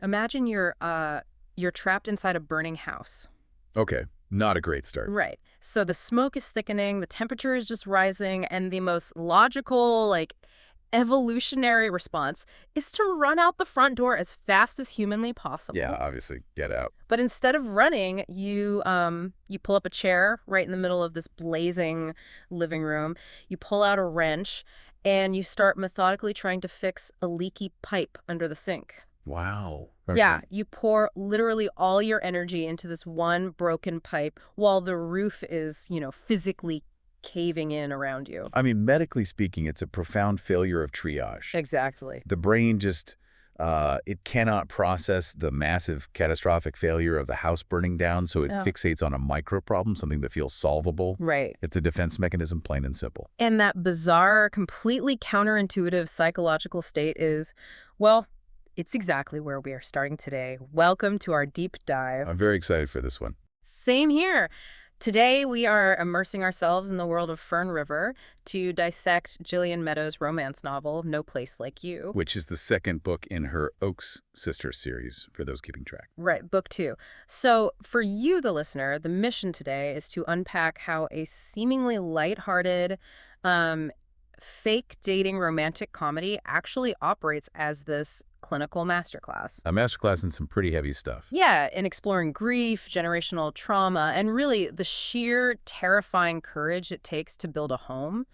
Imagine you're trapped inside a burning house. Okay, not a great start. Right. So the smoke is thickening, the temperature is just rising, and the most logical, evolutionary response is to run out the front door as fast as humanly possible. Yeah, obviously, get out. But instead of running, you pull up a chair right in the middle of this blazing living room. You pull out a wrench, and you start methodically trying to fix a leaky pipe under the sink. Wow. Yeah, you pour literally all your energy into this one broken pipe while the roof is, physically caving in around you. I mean, medically speaking, it's a profound failure of triage. Exactly. The brain just, it cannot process the massive catastrophic failure of the house burning down, so it fixates on a micro problem, something that feels solvable. Right. It's a defense mechanism, plain and simple. And that bizarre, completely counterintuitive psychological state is, well, it's exactly where we are starting today. Welcome to our deep dive. I'm very excited for this one. Same here. Today, we are immersing ourselves in the world of Fern River to dissect Jillian Meadows' romance novel, No Place Like You. Which is the second book in her Oaks sister series, for those keeping track. Right, book 2. So for you, the listener, the mission today is to unpack how a seemingly lighthearted, fake dating romantic comedy actually operates as this clinical masterclass. A masterclass in some pretty heavy stuff. Yeah, in exploring grief, generational trauma, and really the sheer terrifying courage it takes to build a home.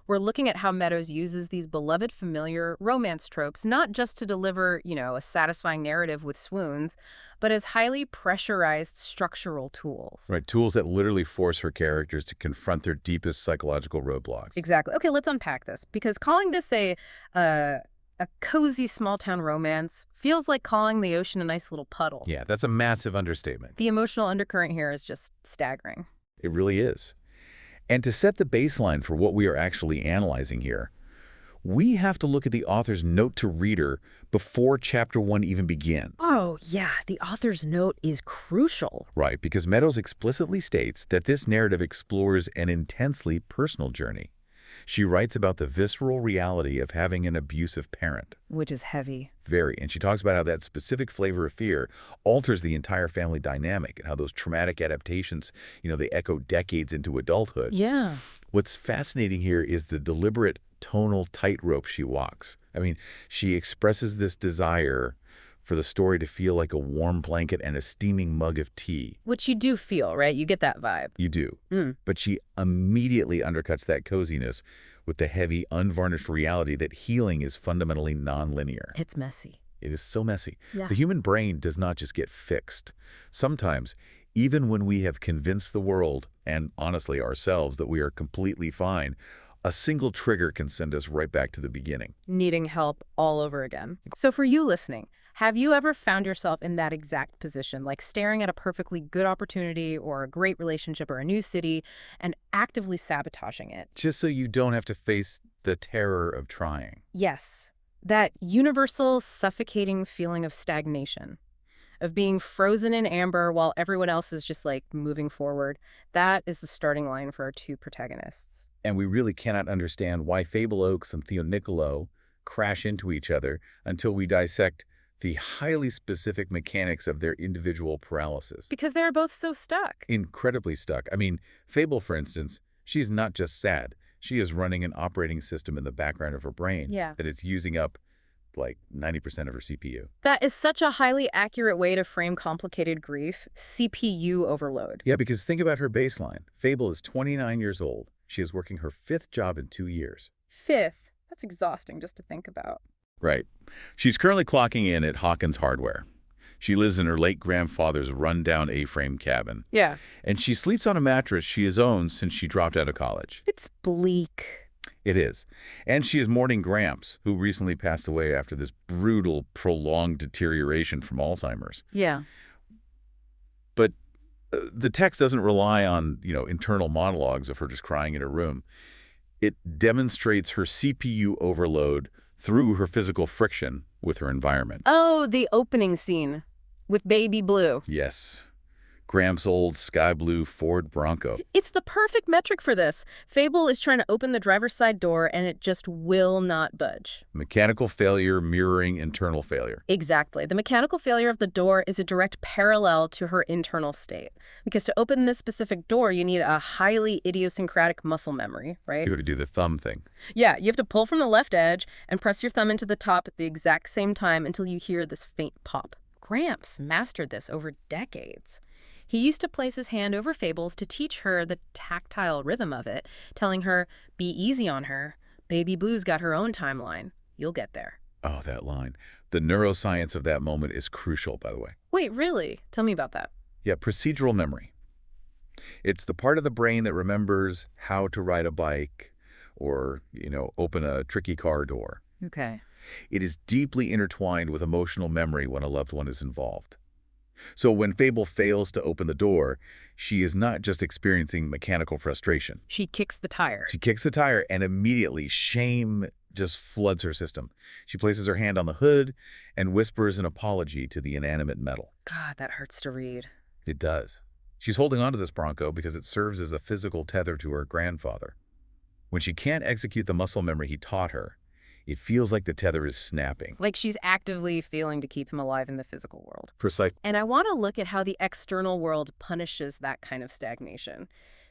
We're looking at how Meadows uses these beloved familiar romance tropes, not just to deliver, a satisfying narrative with swoons, but as highly pressurized structural tools. Right, tools that literally force her characters to confront their deepest psychological roadblocks. Exactly. Okay, let's unpack this, because calling this a cozy small-town romance feels like calling the ocean a nice little puddle. Yeah, that's a massive understatement. The emotional undercurrent here is just staggering. It really is. And to set the baseline for what we are actually analyzing here, we have to look at the author's note to reader before Chapter 1 even begins. Oh, yeah, the author's note is crucial. Right, because Meadows explicitly states that this narrative explores an intensely personal journey. She writes about the visceral reality of having an abusive parent. Which is heavy. Very. And she talks about how that specific flavor of fear alters the entire family dynamic and how those traumatic adaptations, they echo decades into adulthood. Yeah. What's fascinating here is the deliberate tonal tightrope she walks. I mean, she expresses this desire for the story to feel like a warm blanket and a steaming mug of tea. Which you do feel, right? You get that vibe. You do. But she immediately undercuts that coziness with the heavy, unvarnished reality that healing is fundamentally nonlinear. It's messy. It is so messy. Yeah. The human brain does not just get fixed. Sometimes, even when we have convinced the world, and honestly ourselves, that we are completely fine, a single trigger can send us right back to the beginning. Needing help all over again. So for you listening, have you ever found yourself in that exact position, like staring at a perfectly good opportunity or a great relationship or a new city and actively sabotaging it? Just so you don't have to face the terror of trying. Yes. That universal suffocating feeling of stagnation, of being frozen in amber while everyone else is just moving forward. That is the starting line for our two protagonists. And we really cannot understand why Fable Oaks and Theo Nikolaou crash into each other until we dissect the highly specific mechanics of their individual paralysis. Because they're both so stuck. Incredibly stuck. I mean, Fable, for instance, she's not just sad. She is running an operating system in the background of her brain that is using up like 90% of her CPU. That is such a highly accurate way to frame complicated grief. CPU overload. Yeah, because think about her baseline. Fable is 29 years old. She is working her 5th job in 2 years. 5th? That's exhausting just to think about. Right. She's currently clocking in at Hawkins Hardware. She lives in her late grandfather's run-down A-frame cabin. Yeah. And she sleeps on a mattress she has owned since she dropped out of college. It's bleak. It is. And she is mourning Gramps, who recently passed away after this brutal, prolonged deterioration from Alzheimer's. Yeah. But the text doesn't rely on, internal monologues of her just crying in her room. It demonstrates her CPU overload through her physical friction with her environment. Oh, the opening scene with Baby Blue. Yes. Gramps' old sky blue Ford Bronco. It's the perfect metric for this. Fable is trying to open the driver's side door, and it just will not budge. Mechanical failure mirroring internal failure. Exactly. The mechanical failure of the door is a direct parallel to her internal state. Because to open this specific door, you need a highly idiosyncratic muscle memory, right? You got to do the thumb thing. Yeah, you have to pull from the left edge and press your thumb into the top at the exact same time until you hear this faint pop. Gramps mastered this over decades. He used to place his hand over Fable's to teach her the tactile rhythm of it, telling her, be easy on her. Baby Blue's got her own timeline. You'll get there. Oh, that line. The neuroscience of that moment is crucial, by the way. Wait, really? Tell me about that. Yeah, procedural memory. It's the part of the brain that remembers how to ride a bike or, open a tricky car door. Okay. It is deeply intertwined with emotional memory when a loved one is involved. So when Fable fails to open the door, she is not just experiencing mechanical frustration. She kicks the tire. She kicks the tire and immediately shame just floods her system. She places her hand on the hood and whispers an apology to the inanimate metal. God, that hurts to read. It does. She's holding onto this Bronco because it serves as a physical tether to her grandfather. When she can't execute the muscle memory he taught her, it feels like the tether is snapping. Like she's actively failing to keep him alive in the physical world. Precise. And I want to look at how the external world punishes that kind of stagnation,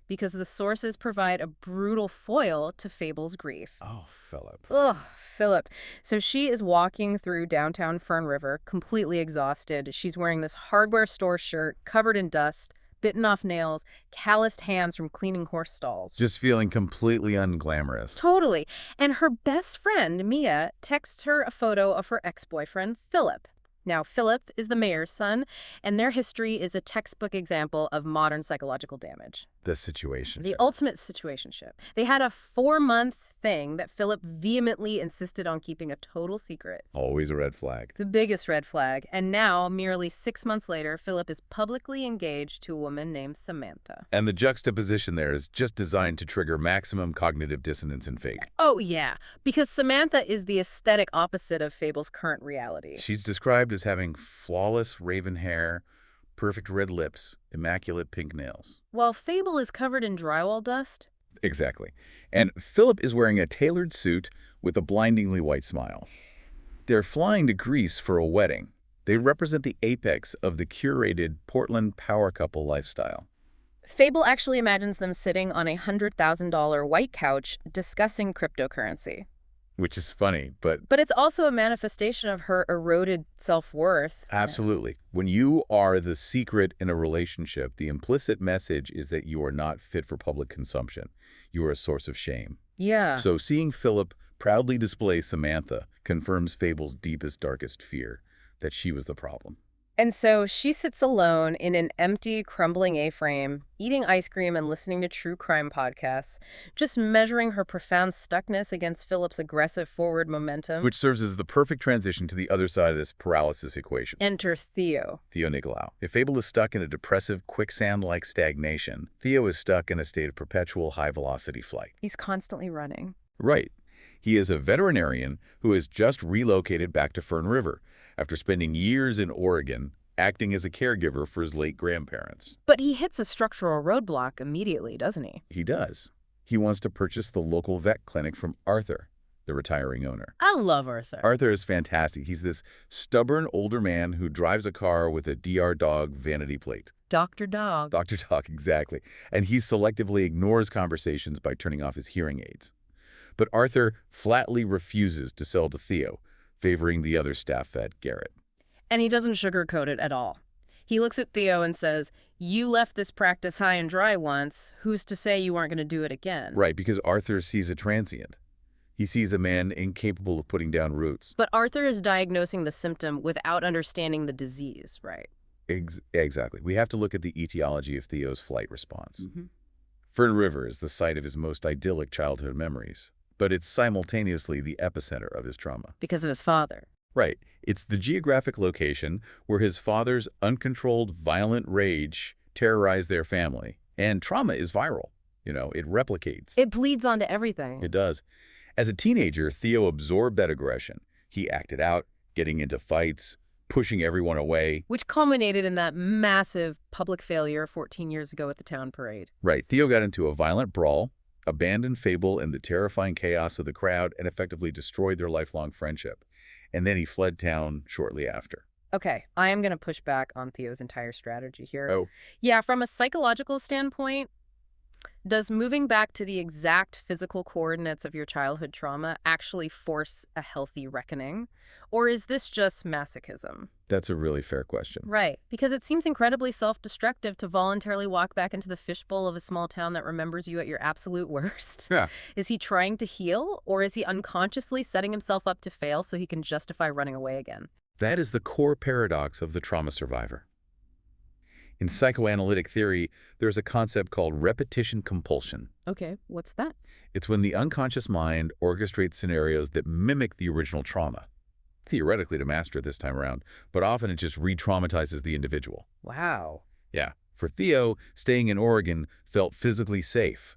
because the sources provide a brutal foil to Fable's grief. Oh, Philip. Ugh, Philip. So she is walking through downtown Fern River, completely exhausted. She's wearing this hardware store shirt, covered in dust, bitten off nails, calloused hands from cleaning horse stalls. Just feeling completely unglamorous. Totally. And her best friend, Mia, texts her a photo of her ex-boyfriend, Philip. Now, Philip is the mayor's son, and their history is a textbook example of modern psychological damage. The situation. The ultimate situationship. They had a 4-month thing that Philip vehemently insisted on keeping a total secret. Always a red flag. The biggest red flag. And now, merely 6 months later, Philip is publicly engaged to a woman named Samantha. And the juxtaposition there is just designed to trigger maximum cognitive dissonance in Fake. Oh, yeah. Because Samantha is the aesthetic opposite of Fable's current reality. She's described as having flawless raven hair, perfect red lips, immaculate pink nails. While Fable is covered in drywall dust. Exactly. And Philip is wearing a tailored suit with a blindingly white smile. They're flying to Greece for a wedding. They represent the apex of the curated Portland power couple lifestyle. Fable actually imagines them sitting on a $100,000 white couch discussing cryptocurrency. Which is funny, but it's also a manifestation of her eroded self-worth. absolutely. When you are the secret in a relationship, the implicit message is that you are not fit for public consumption. You are a source of shame. Yeah. So seeing Philip proudly display Samantha confirms Fable's deepest, darkest fear, that she was the problem. And so she sits alone in an empty, crumbling A-frame, eating ice cream and listening to true crime podcasts, just measuring her profound stuckness against Philip's aggressive forward momentum. Which serves as the perfect transition to the other side of this paralysis equation. Enter Theo. Theo Nikolaou. If Fable is stuck in a depressive, quicksand-like stagnation, Theo is stuck in a state of perpetual high-velocity flight. He's constantly running. Right. He is a veterinarian who has just relocated back to Fern River after spending years in Oregon acting as a caregiver for his late grandparents. But he hits a structural roadblock immediately, doesn't he? He does. He wants to purchase the local vet clinic from Arthur, the retiring owner. I love Arthur. Arthur is fantastic. He's this stubborn older man who drives a car with a DR Dog vanity plate. Dr. Dog. Dr. Dog, exactly. And he selectively ignores conversations by turning off his hearing aids. But Arthur flatly refuses to sell to Theo, favoring the other staff vet, Garrett. And he doesn't sugarcoat it at all. He looks at Theo and says, you left this practice high and dry once. Who's to say you aren't going to do it again? Right, because Arthur sees a transient. He sees a man incapable of putting down roots. But Arthur is diagnosing the symptom without understanding the disease, right? Exactly. We have to look at the etiology of Theo's flight response. Mm-hmm. Fern River is the site of his most idyllic childhood memories, but it's simultaneously the epicenter of his trauma. Because of his father. Right. It's the geographic location where his father's uncontrolled, violent rage terrorized their family. And trauma is viral. It replicates. It bleeds onto everything. It does. As a teenager, Theo absorbed that aggression. He acted out, getting into fights, pushing everyone away. Which culminated in that massive public failure 14 years ago at the town parade. Right. Theo got into a violent brawl, abandoned Fable in the terrifying chaos of the crowd, and effectively destroyed their lifelong friendship. And then he fled town shortly after. Okay, I am going to push back on Theo's entire strategy here. Oh. Yeah, from a psychological standpoint, does moving back to the exact physical coordinates of your childhood trauma actually force a healthy reckoning? Or is this just masochism? That's a really fair question. Right, because it seems incredibly self-destructive to voluntarily walk back into the fishbowl of a small town that remembers you at your absolute worst. Yeah. Is he trying to heal, or is he unconsciously setting himself up to fail so he can justify running away again? That is the core paradox of the trauma survivor. In psychoanalytic theory, there's a concept called repetition compulsion. Okay, what's that? It's when the unconscious mind orchestrates scenarios that mimic the original trauma, theoretically to master it this time around, but often it just re-traumatizes the individual. Wow. Yeah. For Theo, staying in Oregon felt physically safe,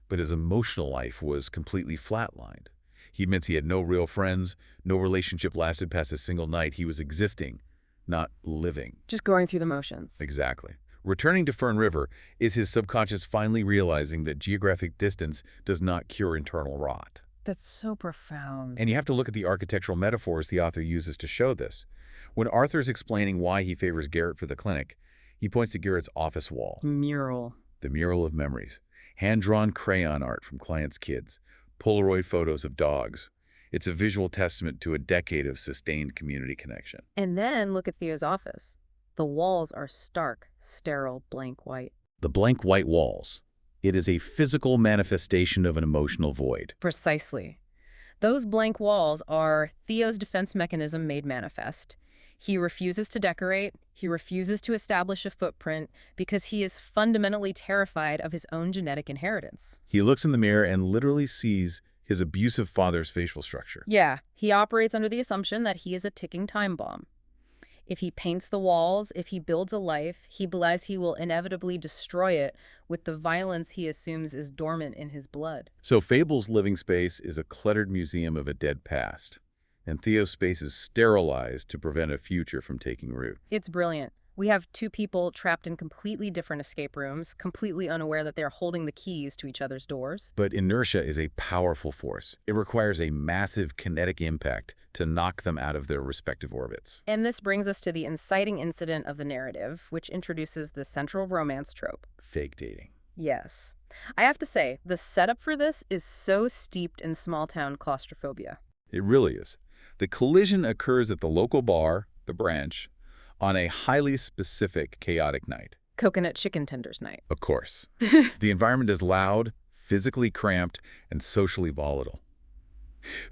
but his emotional life was completely flatlined. He admits he had no real friends, no relationship lasted past a single night. He was existing, not living. Just going through the motions. Exactly. Returning to Fern River is his subconscious finally realizing that geographic distance does not cure internal rot. That's so profound. And you have to look at the architectural metaphors the author uses to show this. When Arthur's explaining why he favors Garrett for the clinic, he points to Garrett's office wall. Mural. The mural of memories. Hand-drawn crayon art from clients' kids. Polaroid photos of dogs. It's a visual testament to a decade of sustained community connection. And then look at Theo's office. The walls are stark, sterile, blank white. The blank white walls. It is a physical manifestation of an emotional void. Precisely. Those blank walls are Theo's defense mechanism made manifest. He refuses to decorate, he refuses to establish a footprint because he is fundamentally terrified of his own genetic inheritance. He looks in the mirror and literally sees his abusive father's facial structure. Yeah, he operates under the assumption that he is a ticking time bomb. If he paints the walls, if he builds a life, he believes he will inevitably destroy it with the violence he assumes is dormant in his blood. So Fable's living space is a cluttered museum of a dead past, and Theo's space is sterilized to prevent a future from taking root. It's brilliant. We have two people trapped in completely different escape rooms, completely unaware that they're holding the keys to each other's doors. But inertia is a powerful force. It requires a massive kinetic impact to knock them out of their respective orbits. And this brings us to the inciting incident of the narrative, which introduces the central romance trope. Fake dating. Yes. I have to say, the setup for this is so steeped in small-town claustrophobia. It really is. The collision occurs at the local bar, The Branch, on a highly specific, chaotic night. Coconut chicken tenders night. Of course. The environment is loud, physically cramped, and socially volatile.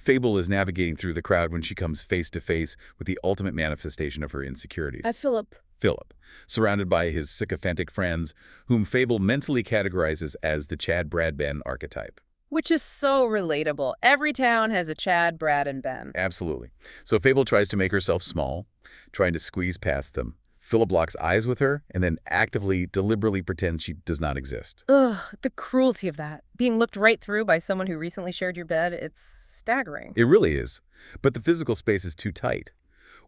Fable is navigating through the crowd when she comes face to face with the ultimate manifestation of her insecurities. Philip, surrounded by his sycophantic friends, whom Fable mentally categorizes as the Chad, Brad, Ben archetype. which is so relatable. Every town has a Chad, Brad, and Ben. Absolutely. So Fable tries to make herself small, trying to squeeze past them. Philip locks eyes with her and then actively, deliberately pretends she does not exist. Ugh, the cruelty of that. Being looked right through by someone who recently shared your bed, it's staggering. It really is. But the physical space is too tight.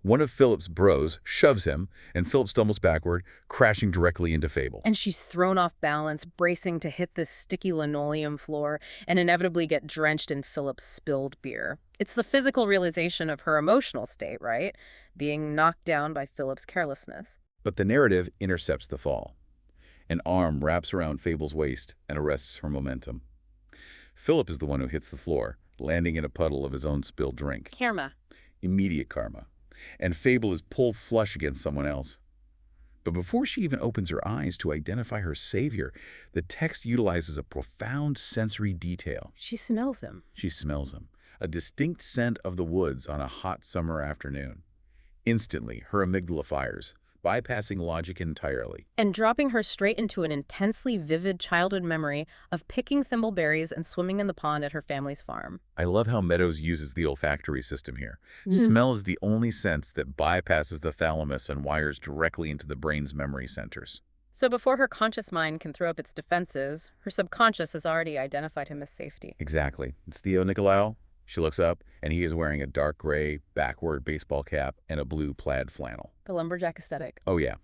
One of Philip's bros shoves him, and Philip stumbles backward, crashing directly into Fable. And she's thrown off balance, bracing to hit this sticky linoleum floor and inevitably get drenched in Philip's spilled beer. It's the physical realization of her emotional state, right? Being knocked down by Philip's carelessness. But the narrative intercepts the fall. An arm wraps around Fable's waist and arrests her momentum. Philip is the one who hits the floor, landing in a puddle of his own spilled drink. Karma. Immediate karma. And Fable is pulled flush against someone else. But before she even opens her eyes to identify her savior, the text utilizes a profound sensory detail. She smells him. She smells him, a distinct scent of the woods on a hot summer afternoon. Instantly, her amygdala fires, bypassing logic entirely. And dropping her straight into an intensely vivid childhood memory of picking thimbleberries and swimming in the pond at her family's farm. I love how Meadows uses the olfactory system here. Smell is the only sense that bypasses the thalamus and wires directly into the brain's memory centers. So before her conscious mind can throw up its defenses, her subconscious has already identified him as safety. Exactly. It's Theo Nikolaou, She looks up, and he is wearing a dark gray, backward baseball cap and a blue plaid flannel. The lumberjack aesthetic. Oh, yeah.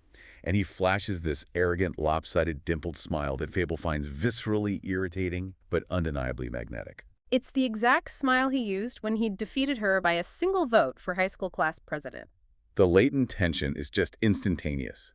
And he flashes this arrogant, lopsided, dimpled smile that Fable finds viscerally irritating, but undeniably magnetic. It's the exact smile he used when he defeated her by a single vote for high school class president. The latent tension is just instantaneous.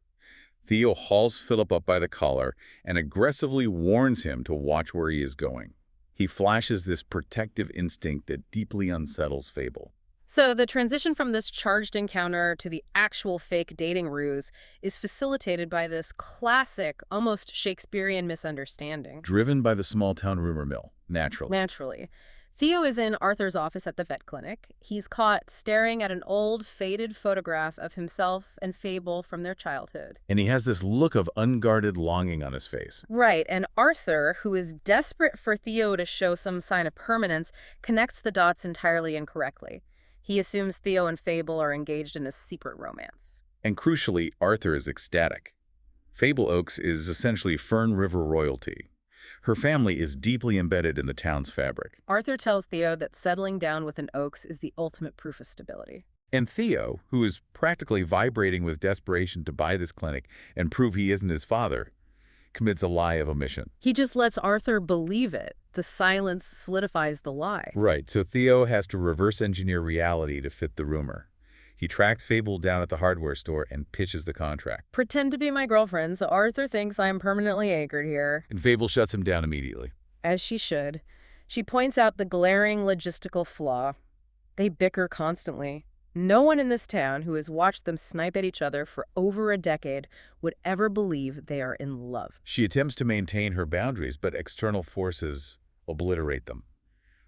Theo hauls Philip up by the collar and aggressively warns him to watch where he is going. He flashes this protective instinct that deeply unsettles Fable. So the transition from this charged encounter to the actual fake dating ruse is facilitated by this classic, almost Shakespearean misunderstanding. Driven by the small-town rumor mill, naturally. Naturally. Theo is in Arthur's office at the vet clinic. He's caught staring at an old, faded photograph of himself and Fable from their childhood. And he has this look of unguarded longing on his face. Right, and Arthur, who is desperate for Theo to show some sign of permanence, connects the dots entirely incorrectly. He assumes Theo and Fable are engaged in a secret romance. And crucially, Arthur is ecstatic. Fable Oaks is essentially Fern River royalty. Her family is deeply embedded in the town's fabric. Arthur tells Theo that settling down with an Oaks is the ultimate proof of stability. And Theo, who is practically vibrating with desperation to buy this clinic and prove he isn't his father, commits a lie of omission. He just lets Arthur believe it. The silence solidifies the lie. Right, so Theo has to reverse engineer reality to fit the rumor. He tracks Fable down at the hardware store and pitches the contract. Pretend to be my girlfriend, so Arthur thinks I'm permanently anchored here. And Fable shuts him down immediately. As she should. She points out the glaring logistical flaw. They bicker constantly. No one in this town who has watched them snipe at each other for over a decade would ever believe they are in love. She attempts to maintain her boundaries, but external forces obliterate them.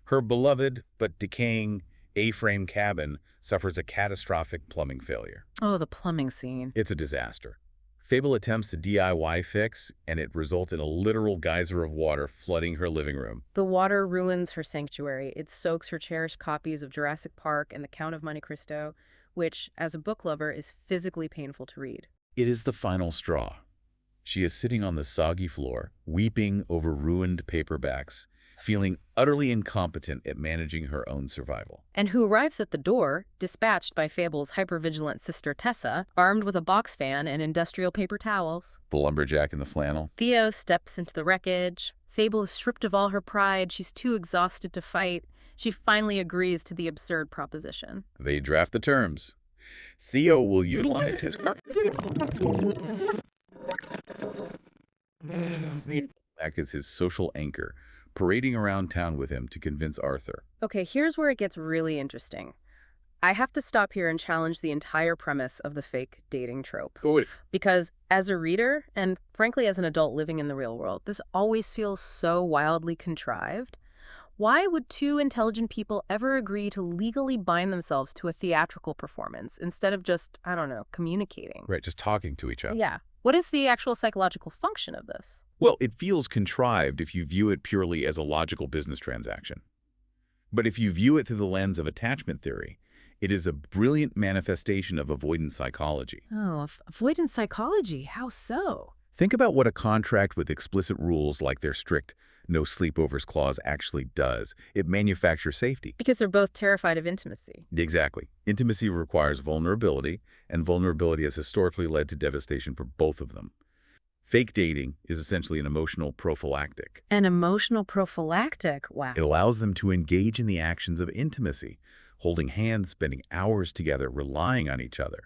Her beloved but decaying A-frame cabin suffers a catastrophic plumbing failure. Oh, the plumbing scene. It's a disaster. Fable attempts a DIY fix, and it results in a literal geyser of water flooding her living room. The water ruins her sanctuary. It soaks her cherished copies of Jurassic Park and The Count of Monte Cristo, which, as a book lover, is physically painful to read. It is the final straw. She is sitting on the soggy floor, weeping over ruined paperbacks, feeling utterly incompetent at managing her own survival. And who arrives at the door, dispatched by Fable's hypervigilant sister Tessa, armed with a box fan and industrial paper towels. The lumberjack in the flannel. Theo steps into the wreckage. Fable is stripped of all her pride. She's too exhausted to fight. She finally agrees to the absurd proposition. They draft the terms. Theo will utilize his back as his social anchor, parading around town with him to convince Arthur. Okay, here's where it gets really interesting. I have to stop here and challenge the entire premise of the fake dating trope. Because as a reader, and frankly as an adult living in the real world, this always feels so wildly contrived. Why would two intelligent people ever agree to legally bind themselves to a theatrical performance instead of just, I don't know, communicating? Right, just talking to each other. Yeah. What is the actual psychological function of this? Well, it feels contrived if you view it purely as a logical business transaction. But if you view it through the lens of attachment theory, it is a brilliant manifestation of avoidance psychology. Oh, avoidance psychology? How so? Think about what a contract with explicit rules like their strict no sleepovers clause actually does. It manufactures safety. Because they're both terrified of intimacy. Exactly. Intimacy requires vulnerability, and vulnerability has historically led to devastation for both of them. Fake dating is essentially an emotional prophylactic. An emotional prophylactic? Wow. It allows them to engage in the actions of intimacy, holding hands, spending hours together, relying on each other.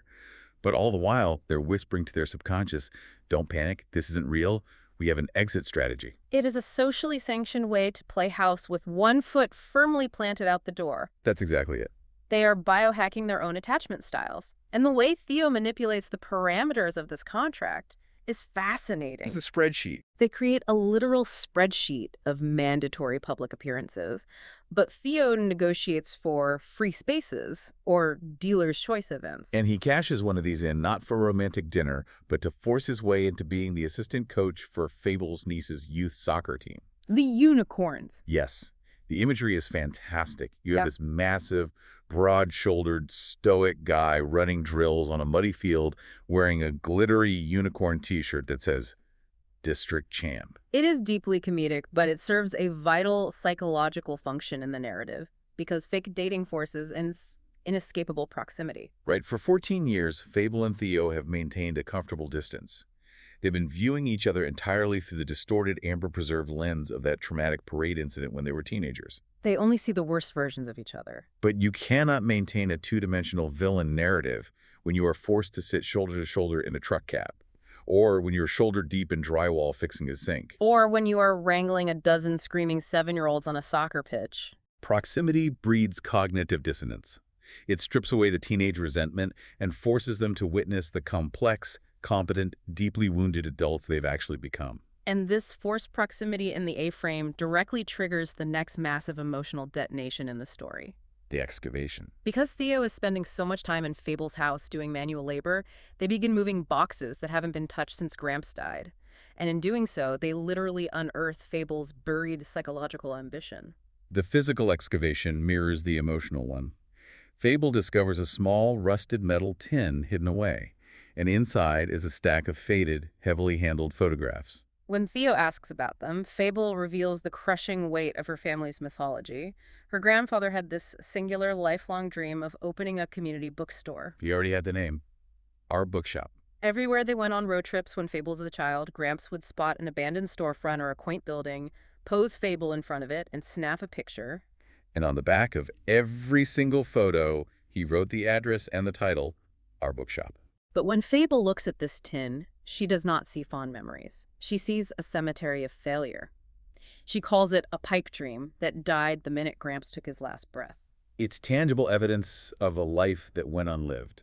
But all the while, they're whispering to their subconscious, don't panic, this isn't real. We have an exit strategy. It is a socially sanctioned way to play house with one foot firmly planted out the door. That's exactly it. They are biohacking their own attachment styles. And the way Theo manipulates the parameters of this contract is fascinating. It's a spreadsheet. They create a literal spreadsheet of mandatory public appearances, but Theo negotiates for free spaces or dealer's choice events. And he cashes one of these in not for a romantic dinner, but to force his way into being the assistant coach for Fable's niece's youth soccer team. The unicorns. Yes. The imagery is fantastic. You have this massive, broad-shouldered, stoic guy running drills on a muddy field wearing a glittery unicorn t-shirt that says, District Champ. It is deeply comedic, but it serves a vital psychological function in the narrative. because fake dating forces inescapable proximity. Right, for 14 years, Fable and Theo have maintained a comfortable distance. They've been viewing each other entirely through the distorted amber-preserved lens of that traumatic parade incident when they were teenagers. They only see the worst versions of each other. But you cannot maintain a two-dimensional villain narrative when you are forced to sit shoulder to shoulder in a truck cab, or when you're shoulder deep in drywall fixing a sink. Or when you are wrangling a dozen screaming 7-year-olds on a soccer pitch. Proximity breeds cognitive dissonance. It strips away the teenage resentment and forces them to witness the complex, competent, deeply wounded adults they've actually become. And this forced proximity in the A-frame directly triggers the next massive emotional detonation in the story. The excavation. Because Theo is spending so much time in Fable's house doing manual labor, they begin moving boxes that haven't been touched since Gramps died. And in doing so, they literally unearth Fable's buried psychological ambition. The physical excavation mirrors the emotional one. Fable discovers a small, rusted metal tin hidden away, and inside is a stack of faded, heavily handled photographs. When Theo asks about them, Fable reveals the crushing weight of her family's mythology. Her grandfather had this singular, lifelong dream of opening a community bookstore. He already had the name. Our Bookshop. Everywhere they went on road trips when Fable was a child, Gramps would spot an abandoned storefront or a quaint building, pose Fable in front of it, and snap a picture. And on the back of every single photo, he wrote the address and the title, Our Bookshop. But when Fable looks at this tin, she does not see fond memories. She sees a cemetery of failure. She calls it a pipe dream that died the minute Gramps took his last breath. It's tangible evidence of a life that went unlived.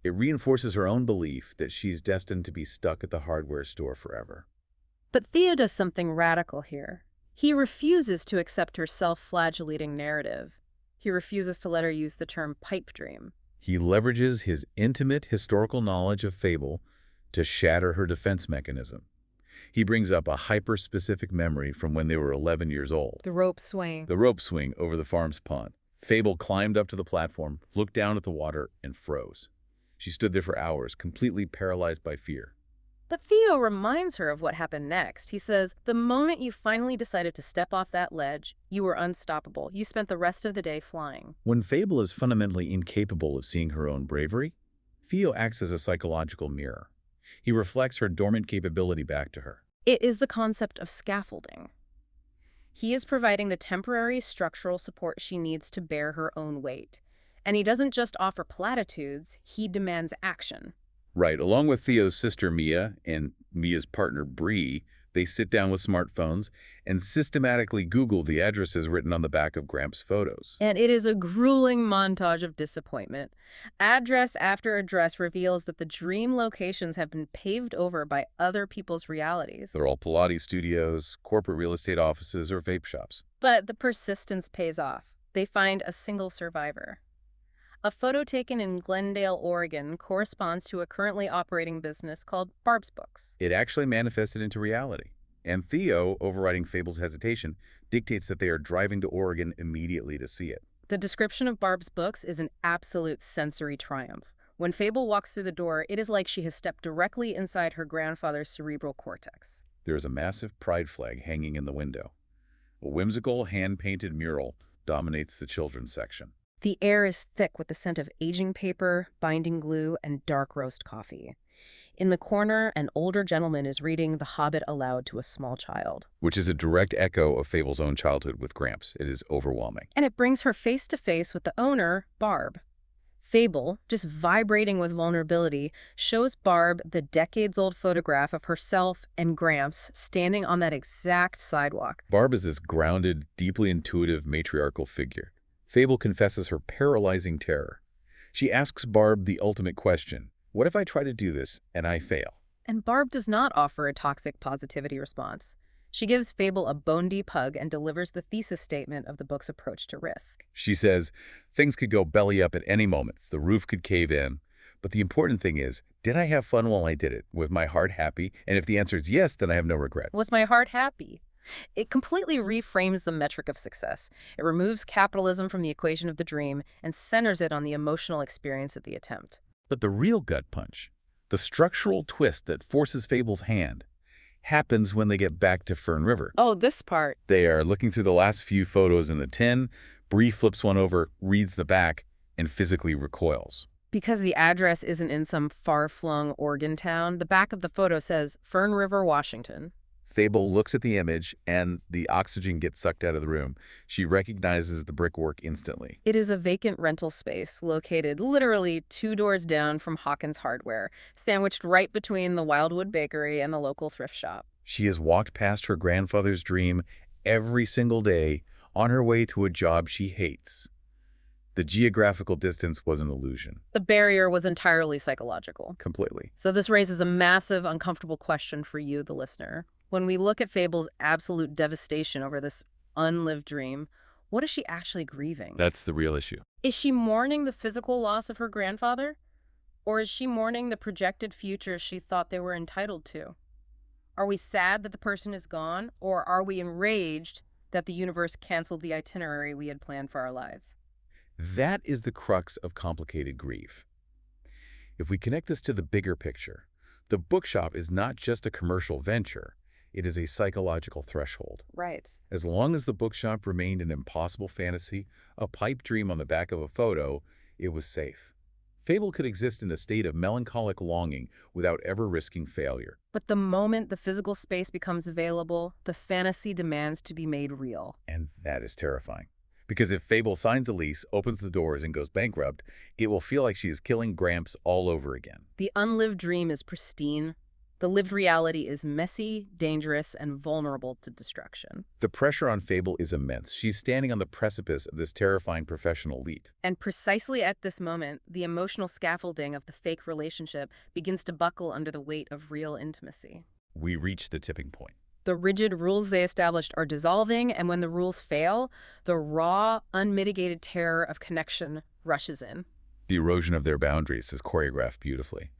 It reinforces her own belief that she's destined to be stuck at the hardware store forever. But Theo does something radical here. He refuses to accept her self-flagellating narrative. He refuses to let her use the term pipe dream. He leverages his intimate historical knowledge of Fable to shatter her defense mechanism. He brings up a hyper-specific memory from when they were 11 years old. The rope swing. The rope swing over the farm's pond. Fable climbed up to the platform, looked down at the water, and froze. She stood there for hours, completely paralyzed by fear. But Theo reminds her of what happened next. He says, the moment you finally decided to step off that ledge, you were unstoppable. You spent the rest of the day flying. When Fable is fundamentally incapable of seeing her own bravery, Theo acts as a psychological mirror. He reflects her dormant capability back to her. It is the concept of scaffolding. He is providing the temporary structural support she needs to bear her own weight. And he doesn't just offer platitudes, he demands action. Right. Along with Theo's sister Mia and Mia's partner Bree, they sit down with smartphones and systematically Google the addresses written on the back of Gramps' photos. And it is a grueling montage of disappointment. Address after address reveals that the dream locations have been paved over by other people's realities. They're all Pilates studios, corporate real estate offices, or vape shops. But the persistence pays off. They find a single survivor. A photo taken in Glendale, Oregon, corresponds to a currently operating business called Barb's Books. It actually manifested into reality. And Theo, overriding Fable's hesitation, dictates that they are driving to Oregon immediately to see it. The description of Barb's Books is an absolute sensory triumph. When Fable walks through the door, it is like she has stepped directly inside her grandfather's cerebral cortex. There is a massive pride flag hanging in the window. A whimsical, hand-painted mural dominates the children's section. The air is thick with the scent of aging paper, binding glue, and dark roast coffee. In the corner, an older gentleman is reading The Hobbit aloud to a small child. Which is a direct echo of Fable's own childhood with Gramps. It is overwhelming. And it brings her face to face with the owner, Barb. Fable, just vibrating with vulnerability, shows Barb the decades-old photograph of herself and Gramps standing on that exact sidewalk. Barb is this grounded, deeply intuitive matriarchal figure. Fable confesses her paralyzing terror. She asks Barb the ultimate question, what if I try to do this and I fail? And Barb does not offer a toxic positivity response. She gives Fable a bone-deep hug and delivers the thesis statement of the book's approach to risk. She says, things could go belly up at any moment. The roof could cave in. But the important thing is, did I have fun while I did it? Was my heart happy? And if the answer is yes, then I have no regrets. Was my heart happy? It completely reframes the metric of success. It removes capitalism from the equation of the dream and centers it on the emotional experience of the attempt. But the real gut punch, the structural twist that forces Fable's hand, happens when they get back to Fern River. Oh, this part. They are looking through the last few photos in the tin, Bree flips one over, reads the back, and physically recoils. Because the address isn't in some far-flung Oregon town, the back of the photo says Fern River, Washington. Fable looks at the image, and the oxygen gets sucked out of the room. She recognizes the brickwork instantly. It is a vacant rental space located literally 2 doors down from Hawkins Hardware, sandwiched right between the Wildwood Bakery and the local thrift shop. She has walked past her grandfather's dream every single day on her way to a job she hates. The geographical distance was an illusion. The barrier was entirely psychological. Completely. So this raises a massive, uncomfortable question for you, the listener. When we look at Fable's absolute devastation over this unlived dream, what is she actually grieving? That's the real issue. Is she mourning the physical loss of her grandfather? Or is she mourning the projected future she thought they were entitled to? Are we sad that the person is gone, or are we enraged that the universe canceled the itinerary we had planned for our lives? That is the crux of complicated grief. If we connect this to the bigger picture, the bookshop is not just a commercial venture, it is a psychological threshold. Right. As long as the bookshop remained an impossible fantasy, a pipe dream on the back of a photo, it was safe. Fable could exist in a state of melancholic longing without ever risking failure. But the moment the physical space becomes available, the fantasy demands to be made real. And that is terrifying. Because if Fable signs a lease, opens the doors, and goes bankrupt, it will feel like she is killing Gramps all over again. The unlived dream is pristine. The lived reality is messy, dangerous, and vulnerable to destruction. The pressure on Fable is immense. She's standing on the precipice of this terrifying professional leap. And precisely at this moment, the emotional scaffolding of the fake relationship begins to buckle under the weight of real intimacy. We reach the tipping point. The rigid rules they established are dissolving, and when the rules fail, the raw, unmitigated terror of connection rushes in. The erosion of their boundaries is choreographed beautifully.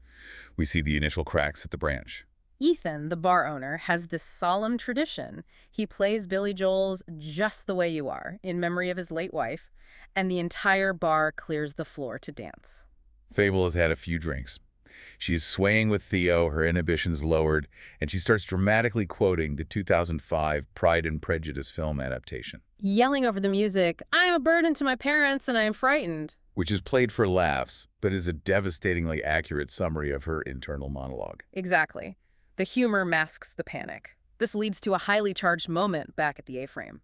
We see the initial cracks at the branch. Ethan, the bar owner, has this solemn tradition. He plays Billy Joel's Just the Way You Are in memory of his late wife, and the entire bar clears the floor to dance. Fable has had a few drinks. She's swaying with Theo, her inhibitions lowered, and she starts dramatically quoting the 2005 Pride and Prejudice film adaptation. Yelling over the music, "I'm a burden to my parents and I am frightened." Which is played for laughs, but is a devastatingly accurate summary of her internal monologue. Exactly. The humor masks the panic. This leads to a highly charged moment back at the A-frame.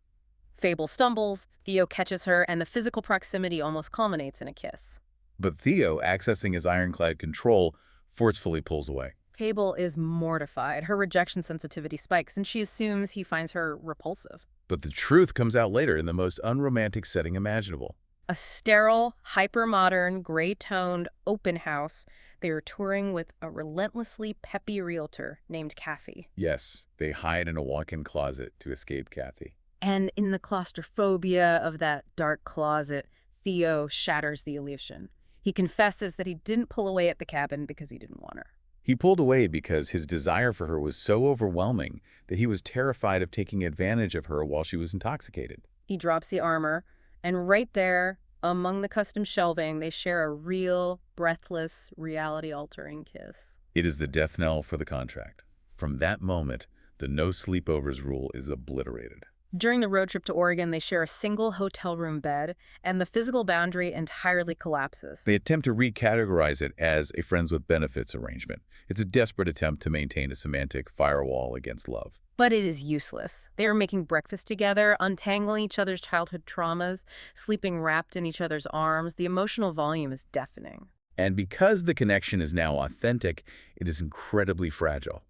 Fable stumbles, Theo catches her, and the physical proximity almost culminates in a kiss. But Theo, accessing his ironclad control, forcefully pulls away. Fable is mortified. Her rejection sensitivity spikes, and she assumes he finds her repulsive. But the truth comes out later in the most unromantic setting imaginable. A sterile, hyper-modern, gray-toned open house. They are touring with a relentlessly peppy realtor named Kathy. Yes, they hide in a walk-in closet to escape Kathy. And in the claustrophobia of that dark closet, Theo shatters the illusion. He confesses that he didn't pull away at the cabin because he didn't want her. He pulled away because his desire for her was so overwhelming that he was terrified of taking advantage of her while she was intoxicated. He drops the armor, and right there, among the custom shelving, they share a real, breathless, reality-altering kiss. It is the death knell for the contract. From that moment, the no sleepovers rule is obliterated. During the road trip to Oregon, they share a single hotel room bed, and the physical boundary entirely collapses. They attempt to recategorize it as a friends with benefits arrangement. It's a desperate attempt to maintain a semantic firewall against love. But it is useless. They are making breakfast together, untangling each other's childhood traumas, sleeping wrapped in each other's arms. The emotional volume is deafening. And because the connection is now authentic, it is incredibly fragile.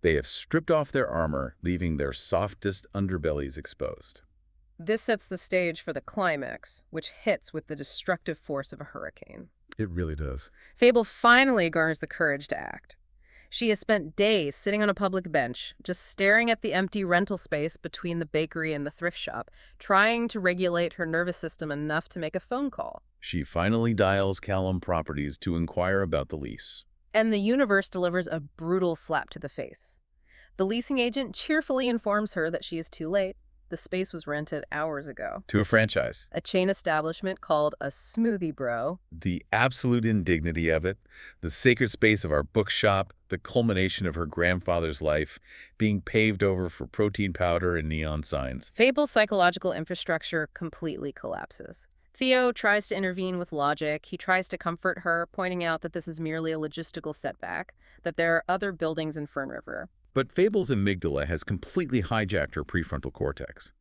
They have stripped off their armor, leaving their softest underbellies exposed. This sets the stage for the climax, which hits with the destructive force of a hurricane. It really does. Fable finally garners the courage to act. She has spent days sitting on a public bench, just staring at the empty rental space between the bakery and the thrift shop, trying to regulate her nervous system enough to make a phone call. She finally dials Callum Properties to inquire about the lease. And the universe delivers a brutal slap to the face. The leasing agent cheerfully informs her that she is too late. The space was rented hours ago. To a franchise. A chain establishment called a Smoothie Bro. The absolute indignity of it, the sacred space of our bookshop, the culmination of her grandfather's life, being paved over for protein powder and neon signs. Fable's psychological infrastructure completely collapses. Theo tries to intervene with logic. He tries to comfort her, pointing out that this is merely a logistical setback, that there are other buildings in Fern River. But Fable's amygdala has completely hijacked her prefrontal cortex.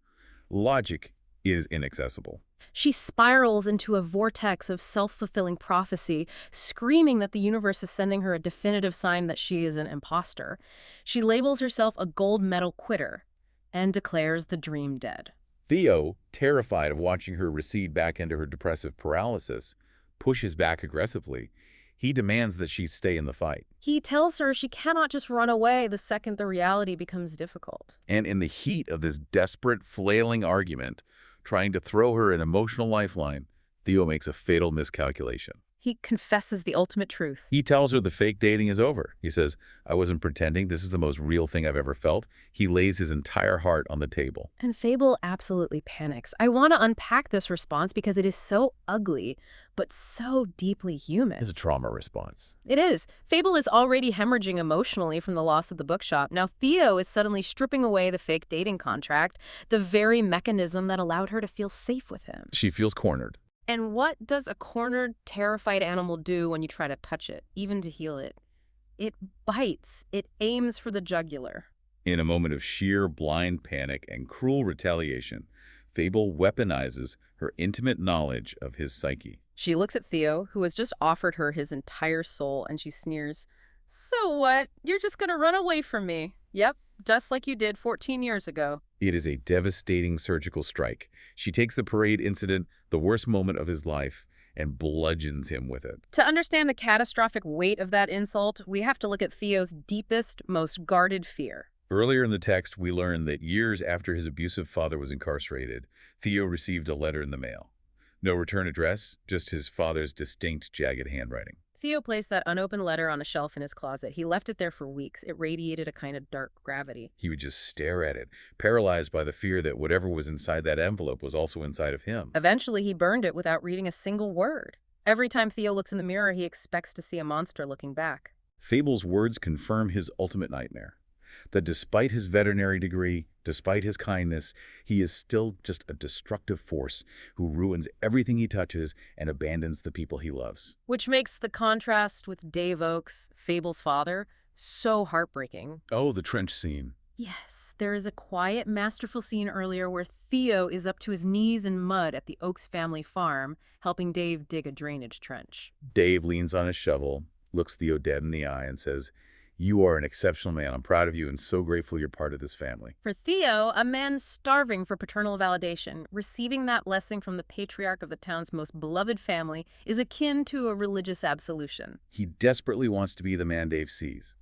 Logic is inaccessible. She spirals into a vortex of self-fulfilling prophecy, screaming that the universe is sending her a definitive sign that she is an imposter. She labels herself a gold medal quitter and declares the dream dead. Theo, terrified of watching her recede back into her depressive paralysis, pushes back aggressively. He demands that she stay in the fight. He tells her she cannot just run away the second the reality becomes difficult. And in the heat of this desperate, flailing argument, trying to throw her an emotional lifeline, Theo makes a fatal miscalculation. He confesses the ultimate truth. He tells her the fake dating is over. He says, "I wasn't pretending. This is the most real thing I've ever felt." He lays his entire heart on the table. And Fable absolutely panics. I want to unpack this response because it is so ugly, but so deeply human. It's a trauma response. It is. Fable is already hemorrhaging emotionally from the loss of the bookshop. Now Theo is suddenly stripping away the fake dating contract, the very mechanism that allowed her to feel safe with him. She feels cornered. And what does a cornered, terrified animal do when you try to touch it, even to heal it? It bites. It aims for the jugular. In a moment of sheer blind panic and cruel retaliation, Fable weaponizes her intimate knowledge of his psyche. She looks at Theo, who has just offered her his entire soul, and she sneers, "So what? You're just gonna run away from me? Yep, just like you did 14 years ago." It is a devastating surgical strike. She takes the parade incident, the worst moment of his life, and bludgeons him with it. To understand the catastrophic weight of that insult, we have to look at Theo's deepest, most guarded fear. Earlier in the text, we learn that years after his abusive father was incarcerated, Theo received a letter in the mail. No return address, just his father's distinct, jagged handwriting. Theo placed that unopened letter on a shelf in his closet. He left it there for weeks. It radiated a kind of dark gravity. He would just stare at it, paralyzed by the fear that whatever was inside that envelope was also inside of him. Eventually, he burned it without reading a single word. Every time Theo looks in the mirror, he expects to see a monster looking back. Fable's words confirm his ultimate nightmare. That despite his veterinary degree, despite his kindness, he is still just a destructive force who ruins everything he touches and abandons the people he loves. Which makes the contrast with Dave Oaks, Fable's father, so heartbreaking. Oh, the trench scene. Yes, there is a quiet, masterful scene earlier where Theo is up to his knees in mud at the Oaks family farm, helping Dave dig a drainage trench. Dave leans on his shovel, looks Theo dead in the eye, and says, "You are an exceptional man. I'm proud of you and so grateful you're part of this family." For Theo, a man starving for paternal validation, receiving that blessing from the patriarch of the town's most beloved family is akin to a religious absolution. He desperately wants to be the man Dave sees.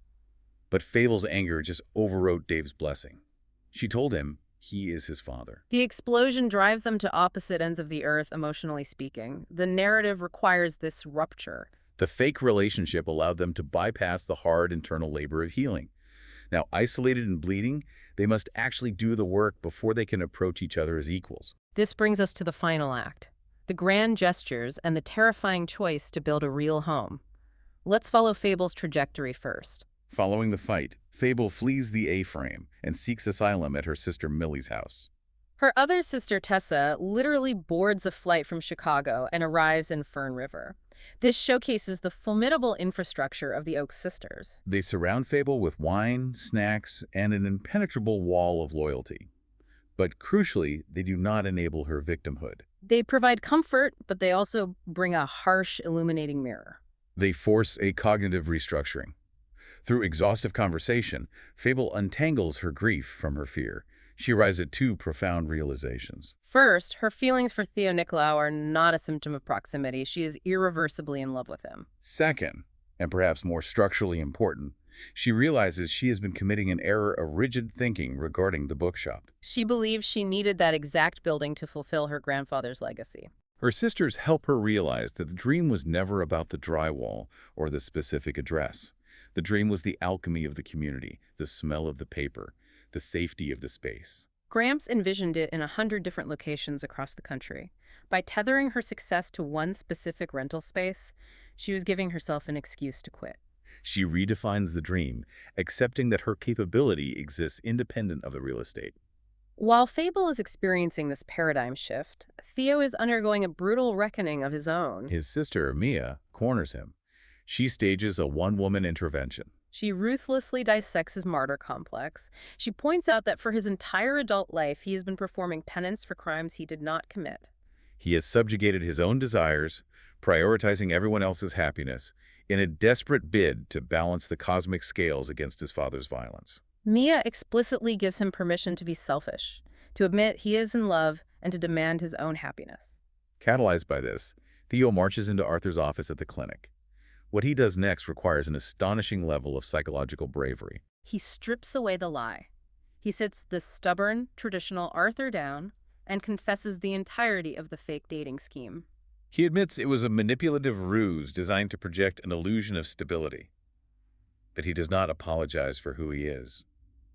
But Fable's anger just overwrote Dave's blessing. She told him he is his father. The explosion drives them to opposite ends of the earth, emotionally speaking. The narrative requires this rupture. The fake relationship allowed them to bypass the hard internal labor of healing. Now, isolated and bleeding, they must actually do the work before they can approach each other as equals. This brings us to the final act, the grand gestures and the terrifying choice to build a real home. Let's follow Fable's trajectory first. Following the fight, Fable flees the A-frame and seeks asylum at her sister Millie's house. Her other sister, Tessa, literally boards a flight from Chicago and arrives in Fern River. This showcases the formidable infrastructure of the Oaks sisters. They surround Fable with wine, snacks, and an impenetrable wall of loyalty. But crucially, they do not enable her victimhood. They provide comfort, but they also bring a harsh, illuminating mirror. They force a cognitive restructuring. Through exhaustive conversation, Fable untangles her grief from her fear. She arrives at two profound realizations. First, her feelings for Theo Nikolaou are not a symptom of proximity. She is irreversibly in love with him. Second, and perhaps more structurally important, she realizes she has been committing an error of rigid thinking regarding the bookshop. She believes she needed that exact building to fulfill her grandfather's legacy. Her sisters help her realize that the dream was never about the drywall or the specific address. The dream was the alchemy of the community, the smell of the paper, the safety of the space. Gramps envisioned it in 100 different locations across the country. By tethering her success to one specific rental space, she was giving herself an excuse to quit. She redefines the dream, accepting that her capability exists independent of the real estate. While Fable is experiencing this paradigm shift, Theo is undergoing a brutal reckoning of his own. His sister, Mia, corners him. She stages a one-woman intervention. She ruthlessly dissects his martyr complex. She points out that for his entire adult life, he has been performing penance for crimes he did not commit. He has subjugated his own desires, prioritizing everyone else's happiness, in a desperate bid to balance the cosmic scales against his father's violence. Mia explicitly gives him permission to be selfish, to admit he is in love, and to demand his own happiness. Catalyzed by this, Theo marches into Arthur's office at the clinic. What he does next requires an astonishing level of psychological bravery. He strips away the lie. He sits the stubborn, traditional Arthur down and confesses the entirety of the fake dating scheme. He admits it was a manipulative ruse designed to project an illusion of stability. But he does not apologize for who he is.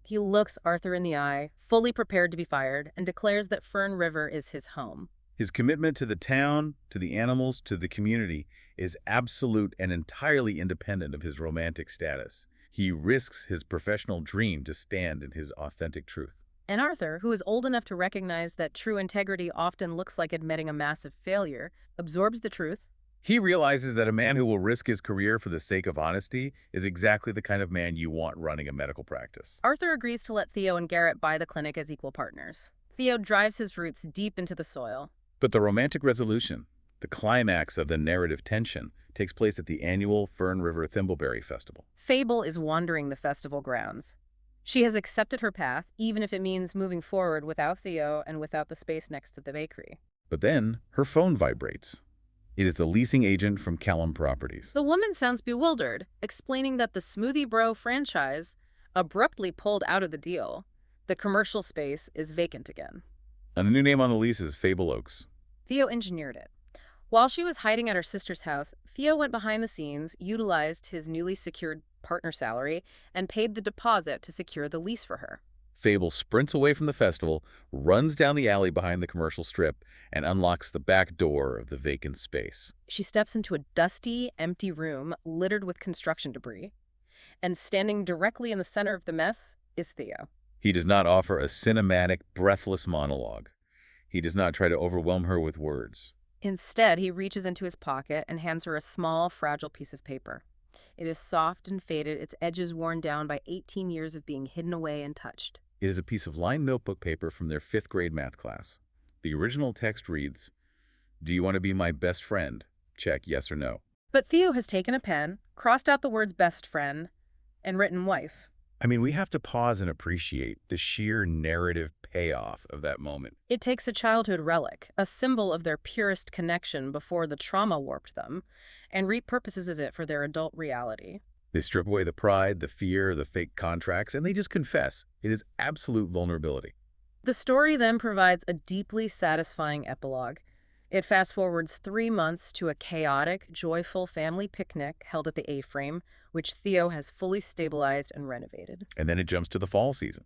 He looks Arthur in the eye, fully prepared to be fired, and declares that Fern River is his home. His commitment to the town, to the animals, to the community is absolute and entirely independent of his romantic status. He risks his professional dream to stand in his authentic truth. And Arthur, who is old enough to recognize that true integrity often looks like admitting a massive failure, absorbs the truth. He realizes that a man who will risk his career for the sake of honesty is exactly the kind of man you want running a medical practice. Arthur agrees to let Theo and Garrett buy the clinic as equal partners. Theo drives his roots deep into the soil. But the romantic resolution, the climax of the narrative tension, takes place at the annual Fern River Thimbleberry Festival. Fable is wandering the festival grounds. She has accepted her path, even if it means moving forward without Theo and without the space next to the bakery. But then, her phone vibrates. It is the leasing agent from Callum Properties. The woman sounds bewildered, explaining that the Smoothie Bro franchise abruptly pulled out of the deal. The commercial space is vacant again. And the new name on the lease is Fable Oaks. Theo engineered it. While she was hiding at her sister's house, Theo went behind the scenes, utilized his newly secured partner salary, and paid the deposit to secure the lease for her. Fable sprints away from the festival, runs down the alley behind the commercial strip, and unlocks the back door of the vacant space. She steps into a dusty, empty room littered with construction debris, and standing directly in the center of the mess is Theo. He does not offer a cinematic, breathless monologue. He does not try to overwhelm her with words. Instead, he reaches into his pocket and hands her a small, fragile piece of paper. It is soft and faded, its edges worn down by 18 years of being hidden away and touched. It is a piece of lined notebook paper from their 5th grade math class. The original text reads, "Do you want to be my best friend? Check yes or no." But Theo has taken a pen, crossed out the words best friend, and written wife. I mean, we have to pause and appreciate the sheer narrative payoff of that moment. It takes a childhood relic, a symbol of their purest connection before the trauma warped them, and repurposes it for their adult reality. They strip away the pride, the fear, the fake contracts, and they just confess. It is absolute vulnerability. The story then provides a deeply satisfying epilogue. It fast-forwards 3 months to a chaotic, joyful family picnic held at the A-frame, which Theo has fully stabilized and renovated. And then it jumps to the fall season.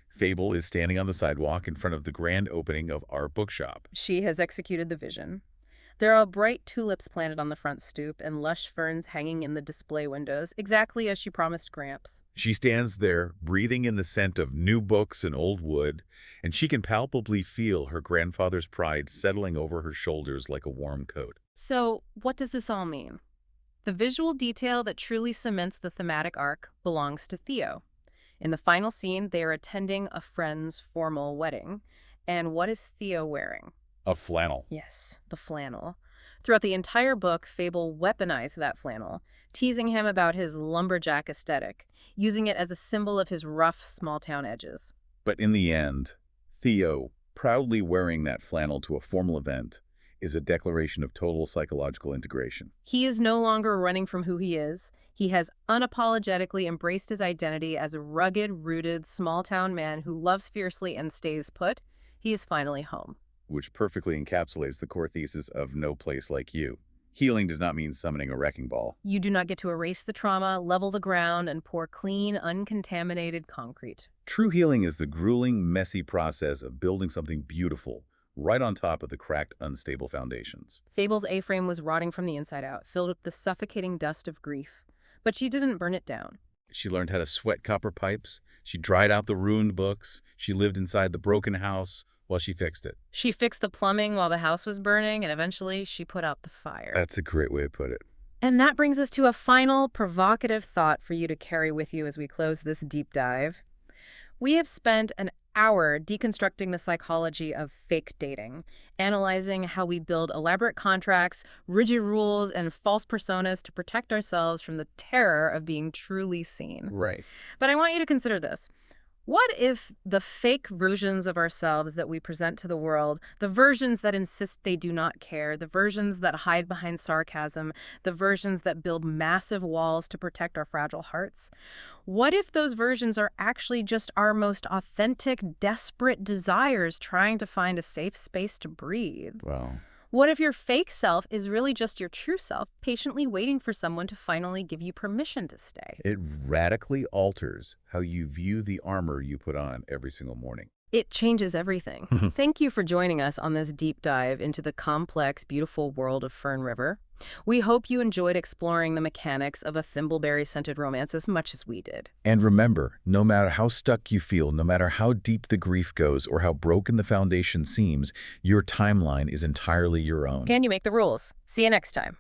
Fable is standing on the sidewalk in front of the grand opening of our bookshop. She has executed the vision. There are bright tulips planted on the front stoop and lush ferns hanging in the display windows, exactly as she promised Gramps. She stands there, breathing in the scent of new books and old wood, and she can palpably feel her grandfather's pride settling over her shoulders like a warm coat. So, what does this all mean? The visual detail that truly cements the thematic arc belongs to Theo. In the final scene, they are attending a friend's formal wedding. And what is Theo wearing? A flannel. Yes, the flannel. Throughout the entire book, Fable weaponized that flannel, teasing him about his lumberjack aesthetic, using it as a symbol of his rough, small-town edges. But in the end, Theo, proudly wearing that flannel to a formal event, is a declaration of total psychological integration. He is no longer running from who he is. He has unapologetically embraced his identity as a rugged, rooted, small-town man who loves fiercely and stays put. He is finally home. Which perfectly encapsulates the core thesis of No Place Like You. Healing does not mean summoning a wrecking ball. You do not get to erase the trauma, level the ground, and pour clean, uncontaminated concrete. True healing is the grueling, messy process of building something beautiful right on top of the cracked, unstable foundations. Fable's A-frame was rotting from the inside out, filled with the suffocating dust of grief. But she didn't burn it down. She learned how to sweat copper pipes. She dried out the ruined books. She lived inside the broken house while she fixed it. She fixed the plumbing while the house was burning, and eventually she put out the fire. That's a great way to put it. And that brings us to a final provocative thought for you to carry with you as we close this deep dive. We have spent an hour deconstructing the psychology of fake dating, analyzing how we build elaborate contracts, rigid rules, and false personas to protect ourselves from the terror of being truly seen. Right. But I want you to consider this. What if the fake versions of ourselves that we present to the world, the versions that insist they do not care, the versions that hide behind sarcasm, the versions that build massive walls to protect our fragile hearts, what if those versions are actually just our most authentic, desperate desires trying to find a safe space to breathe? Wow. What if your fake self is really just your true self, patiently waiting for someone to finally give you permission to stay? It radically alters how you view the armor you put on every single morning. It changes everything. Thank you for joining us on this deep dive into the complex, beautiful world of Fern River. We hope you enjoyed exploring the mechanics of a thimbleberry-scented romance as much as we did. And remember, no matter how stuck you feel, no matter how deep the grief goes or how broken the foundation seems, your timeline is entirely your own. Can you make the rules? See you next time.